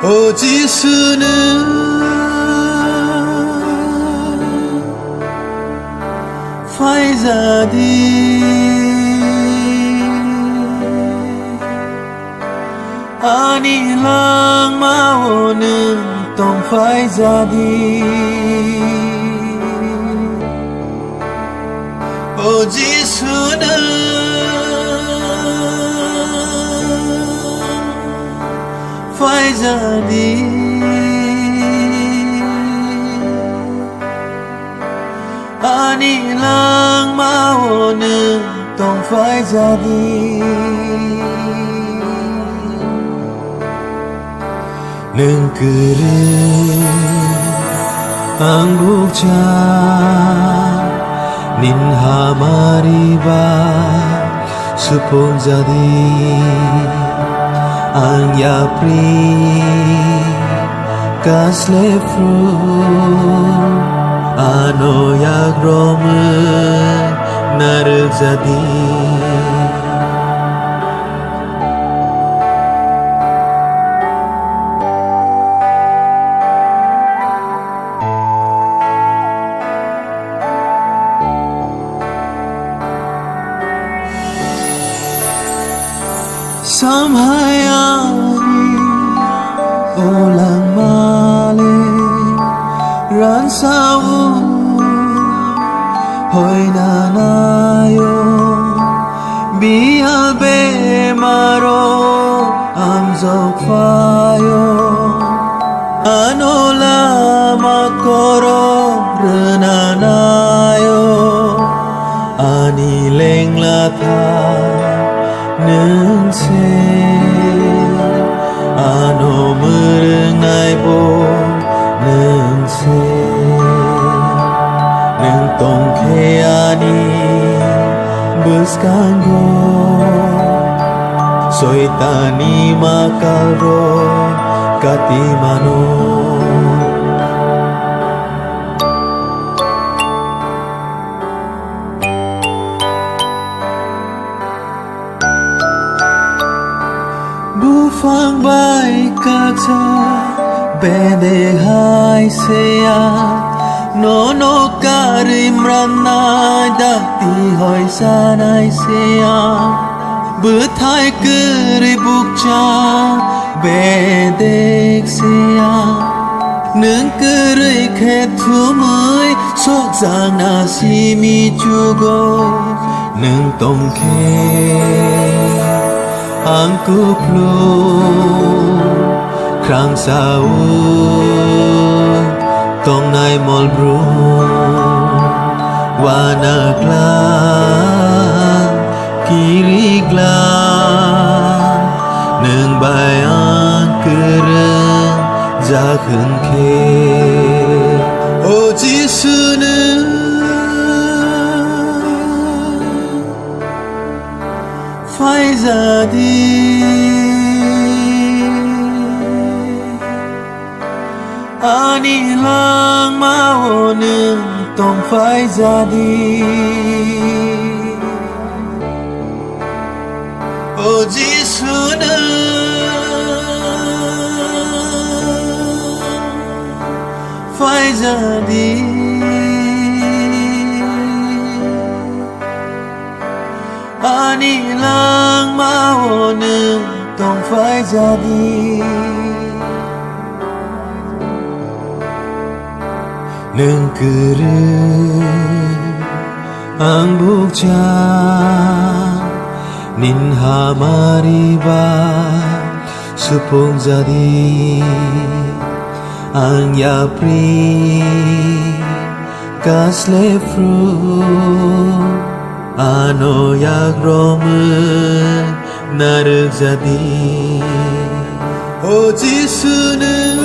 오 지수는 phải ra đi, ani lang mau nương tông phải ra đi. 오 지수는 phải ra đi, ani lang mau nương tông phải ra đi. Nương keren ang bukcha nin hamariba supong jadi ang yapri kaslefru ano yagrome narek jadi. Samhayani olang male ran sau hoy nanayo bial be maro am zok fayo anola makoro renanayo ani leng latha nương se ano merengai bo nương se nương tong ke ani berskanggo soitani makaro katimano. Bufang baik kata bede hai sea nono karim rana dakti hoi sanai sea betai keri bukcha bedek sea nương keri ketu mui sok zang nasi mi jugo nương tong ke angku plu krang sau tong nai mol bru wana kla kiri kla nương bayang kereng zakhen ke. 오 지수는 phải ra đi, ani lang mau nương tông phải ra đi. 오 지수는 phải ra đi, ani lang mau nương tông phải ra đi. Nương keren ang bukcha nin hamariba supong jadi ang yapri kaslefru ano yagrome narek jadi. 오 지수는